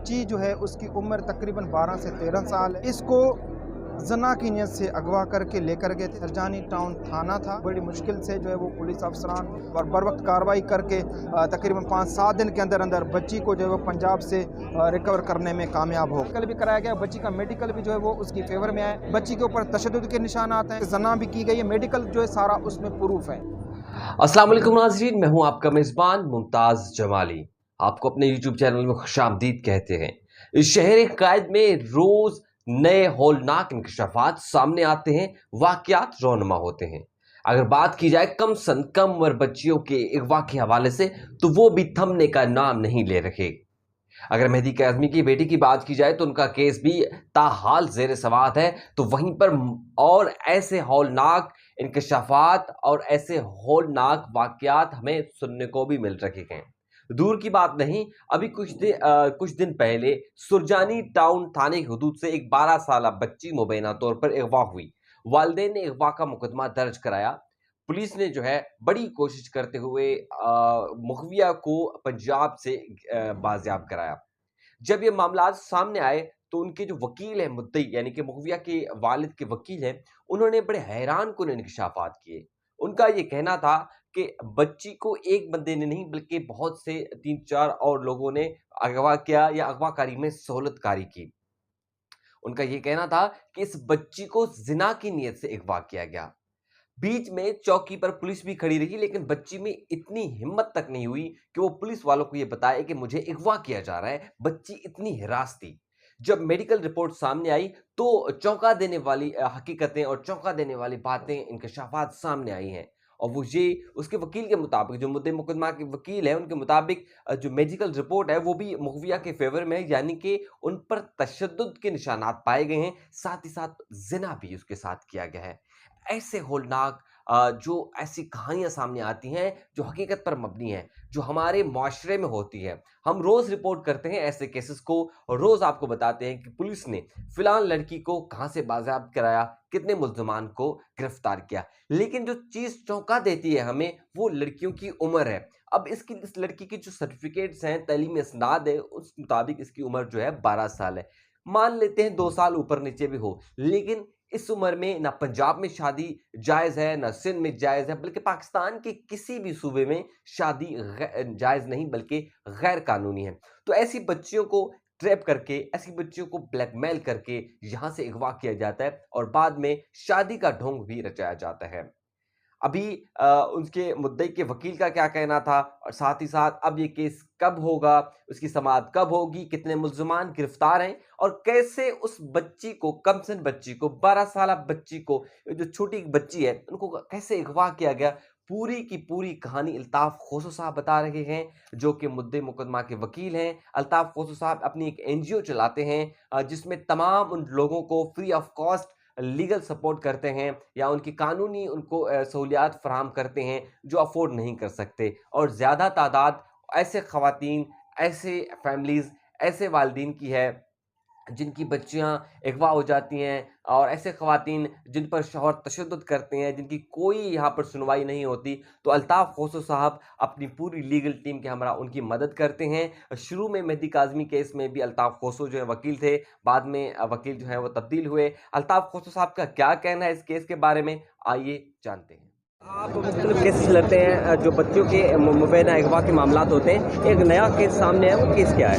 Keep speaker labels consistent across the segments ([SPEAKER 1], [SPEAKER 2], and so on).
[SPEAKER 1] बच्ची जो है उसकी उम्र तकरीबन 12 से 13 साल है। इसको जना की नीयत से अगवा करके लेकर गए थे। सरजानी टाउन थाना था। बड़ी मुश्किल से जो है वो पुलिस अफसरान और बर वक्त कार्रवाई करके तकरीबन 5-7 दिन के अंदर अंदर बच्ची को जो है वो पंजाब से रिकवर करने में कामयाब हो। कल भी कराया गया, बच्ची का मेडिकल भी जो है वो उसकी फेवर में आया। बच्ची के ऊपर तशद्दुद के निशानात हैं, जना भी की गई है, मेडिकल जो है सारा उसमें प्रूफ है।
[SPEAKER 2] अस्सलाम वालेकुम नाज़रीन, मैं हूं आपका मेज़बान मुमताज़ जमाली। आपको अपने YouTube चैनल में खुशामदीद कहते हैं। इस शहर कायद में रोज़ नए हौलनाक इंकशाफात सामने आते हैं, वाक़यात रौनमा होते हैं। अगर बात की जाए कम सन कम उम्र बच्चियों के अगवा के हवाले से, तो वो भी थमने का नाम नहीं ले रहे। अगर मेहदी काज़मी की बेटी की बात की जाए तो उनका केस भी ताहाल ज़ेर समाअत है। तो वहीं पर और ऐसे हौलनाक इंकशाफात और ऐसे हौलनाक वाक़यात हमें सुनने को भी मिल रहे हैं। दूर की बात नहीं, अभी कुछ दिन पहले सुरजानी टाउन थाने की हदूद से एक 12 साला बच्ची मुबैना तौर पर अगवा हुई। वालिदैन ने अगवा का मुकदमा दर्ज कराया। पुलिस ने जो है बड़ी कोशिश करते हुए मुखविया को पंजाब से बाजियाब कराया। जब ये मामला सामने आए तो उनके जो वकील हैं, मुद्दई यानी कि मुखविया के वालिद के वकील हैं, उन्होंने बड़े हैरानकुन इंकशाफात किए। उनका ये कहना था कि बच्ची को एक बंदे ने नहीं बल्कि बहुत से 3-4 और लोगों ने अगवा किया या अगवाकारी में सहूलतकारी की। उनका ये कहना था कि इस बच्ची को ज़िना की नीयत से अगवा किया गया। बीच में चौकी पर पुलिस भी खड़ी रही, लेकिन बच्ची में इतनी हिम्मत तक नहीं हुई कि वो पुलिस वालों को ये बताए कि मुझे अगवा किया जा रहा है। बच्ची इतनी हिरास थी। जब मेडिकल रिपोर्ट सामने आई तो चौंका देने वाली हकीकतें और चौंका देने वाली बातें, इंकशाफात सामने आई हैं। और वो ये उसके वकील के मुताबिक, जो मुद्दे मुकदमा के वकील हैं, उनके मुताबिक जो मेडिकल रिपोर्ट है वो भी मुखविया के फेवर में है, यानी कि उन पर तशद्दुद के निशानात पाए गए हैं, साथ ही साथ ज़िना भी उसके साथ किया गया है। ऐसे होलनाक जो ऐसी कहानियाँ सामने आती हैं, जो हकीकत पर मबनी हैं, जो हमारे मुआशरे में होती हैं। हम रोज़ रिपोर्ट करते हैं ऐसे केसेस को और रोज़ आपको बताते हैं कि पुलिस ने फ़िलहाल लड़की को कहाँ से बाज़ियाब्त कराया, कितने मुल्ज़िमान को गिरफ़्तार किया। लेकिन जो चीज़ चौंका देती है हमें, वो लड़कियों की उम्र है। अब इस लड़की की जो सर्टिफ़िकेट्स हैं, तालीमी इसनाद है, उस मुताबिक इसकी उम्र जो है 12 साल है। मान लेते हैं 2 साल ऊपर-नीचे भी हो, लेकिन इस उम्र में ना पंजाब में शादी जायज़ है, ना सिंध में जायज़ है, बल्कि पाकिस्तान के किसी भी सूबे में शादी जायज़ नहीं बल्कि गैर कानूनी है। तो ऐसी बच्चियों को ट्रैप करके, ऐसी बच्चियों को ब्लैकमेल करके यहाँ से अगवा किया जाता है और बाद में शादी का ढोंग भी रचाया जाता है। अभी उसके मुद्दई के वकील का क्या कहना था और साथ ही साथ अब ये केस कब होगा, उसकी समाअत कब होगी, कितने मुल्ज़िमान गिरफ्तार हैं और कैसे उस बच्ची को, कमसिन बच्ची को, 12 साला बच्ची को, जो छोटी बच्ची है, उनको कैसे अगवा किया गया, पूरी की पूरी कहानी अल्ताफ़ खोसो साहब बता रहे हैं, जो कि मुद्दे मुकदमा के वकील हैं। अल्ताफ़ खोसो साहब अपनी एक एनजीओ चलाते हैं जिसमें तमाम उन लोगों को free of cost legal support करते हैं या उनकी कानूनी उनको सहूलियात फराहम करते हैं जो अफोर्ड नहीं कर सकते। और ज़्यादा तादाद ऐसे ख़वातीन, ऐसे फैमिलीज़, ऐसे वालिदीन की है जिनकी बच्चियाँ अगवा हो जाती हैं और ऐसे ख़वातीन जिन पर शौहर तशद्दुद करते हैं, जिनकी कोई यहाँ पर सुनवाई नहीं होती। तो अल्ताफ़ खोसो साहब अपनी पूरी लीगल टीम के हमरा उनकी मदद करते हैं। शुरू में मेहदी काज़मी केस में भी अल्ताफ़ खोसो जो है वकील थे, बाद में वकील जो है वो तब्दील हुए। अल्ताफ़ खोसो साहब का क्या कहना है इस केस के बारे में, आइए जानते हैं। आप मुख्तलिफ केसेस लेते हैं जो बच्चों के मुबैना अगवा के मामलात होते हैं, एक नया केस सामने है, वो केस क्या है?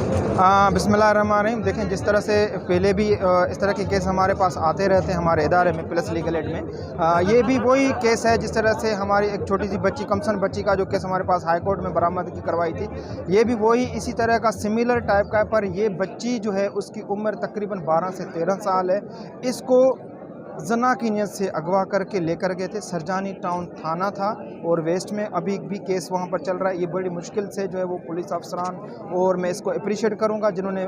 [SPEAKER 1] बिस्मिल्लाहिर्रहमानिर्रहीम। देखें, जिस तरह से पहले भी इस तरह के केस हमारे पास आते रहते हैं हमारे इदारे में, प्लस लीगल एड में। ये भी वही केस है जिस तरह से हमारी एक छोटी सी बच्ची, कमसन बच्ची का जो केस हमारे पास हाई कोर्ट में बरामद की करवाई थी, ये भी वही इसी तरह का सिमिलर टाइप का है। पर ये बच्ची जो है उसकी उम्र तकरीबन 12 से 13 साल है। इसको जना की नीयत से अगवा करके लेकर गए थे। सरजानी टाउन थाना था और वेस्ट में अभी भी केस वहाँ पर चल रहा है। ये बड़ी मुश्किल से जो है वो पुलिस अफसरान, और मैं इसको अप्रिशिएट करूँगा जिन्होंने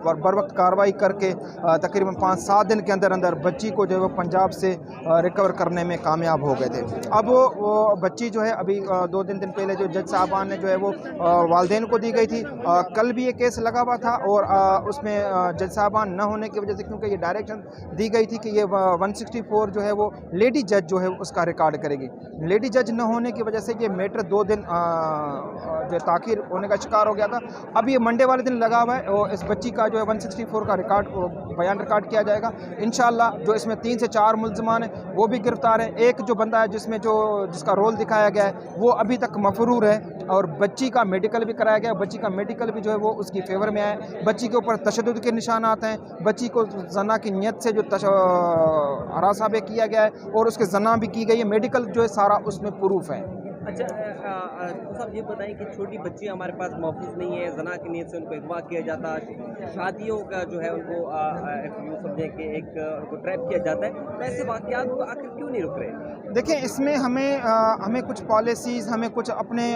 [SPEAKER 1] बर वक्त कार्रवाई करके तकरीबन 5-7 दिन के अंदर अंदर बच्ची को जो है वो पंजाब से रिकवर करने में कामयाब हो गए थे। अब वो बच्ची जो है अभी 2-3 दिन पहले जो जज साहबान ने जो है वो वालिदैन को दी गई थी। कल भी ये केस लगा हुआ था और उसमें जज साहबान न होने की वजह से, क्योंकि ये डायरेक्शन दी गई थी कि ये 164 जो है वो लेडी जज जो है उसका रिकॉर्ड करेगी। लेडी जज न होने की वजह से ये मैटर 2 दिन जो ताख़िर होने का शिकार हो गया था। अब ये मंडे वाले दिन लगा हुआ है और इस बच्ची का जो है 164 का रिकॉर्ड बयान रिकॉर्ड किया जाएगा। इंशाल्लाह जो इसमें 3 से 4 मुल्ज़िमान हैं वो भी गिरफ्तार हैं। एक जो बंदा है जिसका रोल दिखाया गया है वो अभी तक मफरूर है और बच्ची का मेडिकल भी कराया गया। बच्ची का मेडिकल भी जो है वो उसकी फेवर में आया है। बच्ची के ऊपर तशद्दुद के निशानात हैं। बच्ची को जना की नियत से जो हरासा भी किया गया है और उसके जना भी की गई है। मेडिकल जो है सारा उसमें प्रूफ है।
[SPEAKER 3] अच्छा साहब ये बताएं कि छोटी बच्ची हमारे पास महफूज नहीं है, जना की नीयत से उनको अगवा किया जाता है, शादियों का जो है उनको यूँ समझें कि उनको ट्रैप किया जाता है, तो ऐसे वाक़यात को आखिर क्यों नहीं रुक रहे?
[SPEAKER 1] देखिए इसमें हमें कुछ पॉलिसीज़, हमें कुछ अपने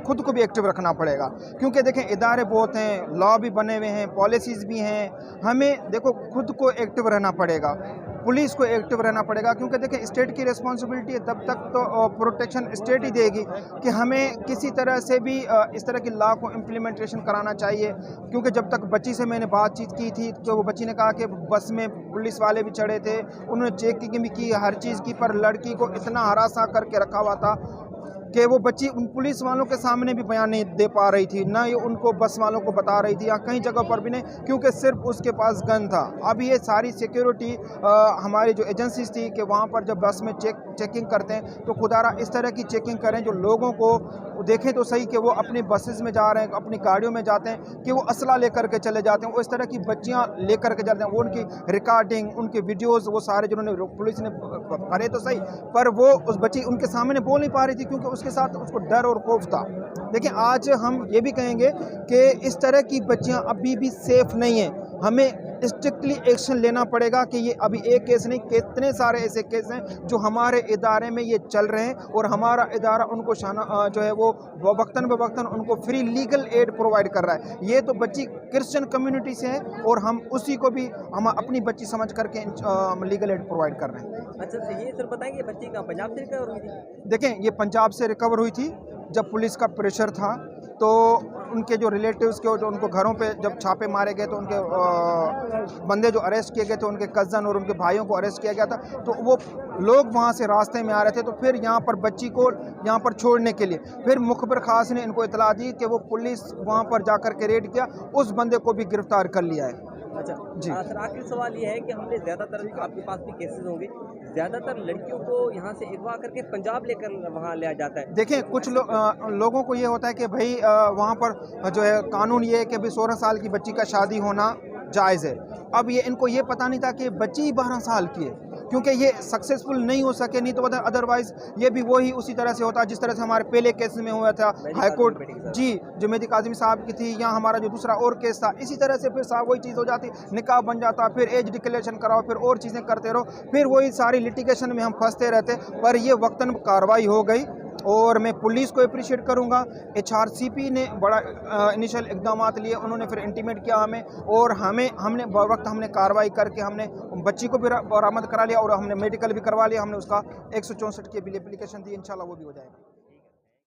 [SPEAKER 1] खुद को भी एक्टिव रखना पड़ेगा, क्योंकि देखें इदारे बहुत हैं, लॉ भी बने हुए हैं, पॉलिसीज़ भी हैं। हमें देखो खुद को एक्टिव रहना पड़ेगा, पुलिस को एक्टिव रहना पड़ेगा, क्योंकि देखिए स्टेट की रिस्पॉन्सिबिलिटी है। तब तक तो प्रोटेक्शन स्टेट ही देगी कि हमें किसी तरह से भी इस तरह की लॉ को इम्प्लीमेंटेशन कराना चाहिए। क्योंकि जब तक बच्ची से मैंने बातचीत की थी तो वो बच्ची ने कहा कि बस में पुलिस वाले भी चढ़े थे, उन्होंने चेकिंग भी की, हर चीज़ की, पर लड़की को इतना हरासा करके रखा हुआ था कि वो बच्ची उन पुलिस वालों के सामने भी बयान नहीं दे पा रही थी, ना ये उनको बस वालों को बता रही थी, या कई जगह पर भी नहीं, क्योंकि सिर्फ उसके पास गन था। अब ये सारी सिक्योरिटी हमारी जो एजेंसीज थी कि वहाँ पर जब बस में चेकिंग करते हैं तो खुदारा इस तरह की चेकिंग करें जो लोगों को देखें तो सही कि वो अपनी बसेस में जा रहे हैं, अपनी गाड़ियों में जाते हैं, कि वो असला लेकर के चले जाते हैं, वो इस तरह की बच्चियाँ लेकर के जाते हैं, वो उनकी रिकॉर्डिंग, उनके वीडियोज़ वो सारे जिन्होंने पुलिस ने करे तो सही, पर वो उस बच्ची उनके सामने बोल नहीं पा रही थी क्योंकि उसके साथ उसको डर और खौफ था। देखिए आज हम ये भी कहेंगे कि इस तरह की बच्चियां अभी भी सेफ नहीं हैं। हमें स्ट्रिक्टली एक्शन लेना पड़ेगा कि ये अभी एक केस नहीं, कितने सारे ऐसे केस हैं जो हमारे इदारे में ये चल रहे हैं और हमारा इदारा उनको जो है वो वक्तन बवक्तन उनको फ्री लीगल एड प्रोवाइड कर रहा है। ये तो बच्ची क्रिश्चियन कम्युनिटी से है और हम उसी को भी हम अपनी बच्ची समझ करके लीगल एड प्रोवाइड कर रहे हैं।
[SPEAKER 3] अच्छा ये सर बताएंगे बच्ची का पंजाब से रिकवर हुई थी?
[SPEAKER 1] देखें ये पंजाब से रिकवर हुई थी। जब पुलिस का प्रेशर था तो उनके जो रिलेटिव्स के जो उनको घरों पे जब छापे मारे गए तो उनके बंदे जो अरेस्ट किए गए थे, उनके कज़न और उनके भाइयों को अरेस्ट किया गया था, तो वो लोग वहाँ से रास्ते में आ रहे थे, तो फिर यहाँ पर बच्ची को यहाँ पर छोड़ने के लिए फिर मुखबिर खास ने इनको इतला दी कि वो पुलिस वहाँ पर जाकर के रेड किया, उस बंदे को भी गिरफ्तार कर लिया है।
[SPEAKER 3] अच्छा
[SPEAKER 1] जी
[SPEAKER 3] सर आखिरी सवाल ये है कि हमने ज़्यादातर आपके पास भी केसेस होंगे, ज़्यादातर लड़कियों को यहाँ से अगवा करके पंजाब लेकर वहाँ लिया जाता है।
[SPEAKER 1] देखें कुछ लोगों को ये होता है कि भाई वहाँ पर जो है कानून ये है कि भाई 16 साल की बच्ची का शादी होना जायज़ है। अब ये इनको ये पता नहीं था कि बच्ची 12 साल की है, क्योंकि ये सक्सेसफुल नहीं हो सके, नहीं तो अदरवाइज़ ये भी वही उसी तरह से होता जिस तरह से हमारे पहले केस में हुआ था हाई कोर्ट जी, जो मेहदी काज़मी साहब की थी, या हमारा जो दूसरा और केस था, इसी तरह से फिर साहब वही चीज़ हो जाती, निकाह बन जाता, फिर एज डिक्लेरेशन कराओ, फिर और चीज़ें करते रहो, फिर वही सारी लिटिगेशन में हम फंसते रहते। पर ये वक्तन कार्रवाई हो गई और मैं पुलिस को अप्रिशिएट करूंगा। HRCP ने बड़ा इनिशियल इकदाम लिए, उन्होंने फिर इंटीमेट किया हमें और हमने वक्त हमने कार्रवाई करके हमने बच्ची को भी बरामद करा लिया और हमने मेडिकल भी करवा लिया, हमने उसका 164 की बिल एप्लीकेशन दी, इंशाल्लाह वो भी हो जाएगा।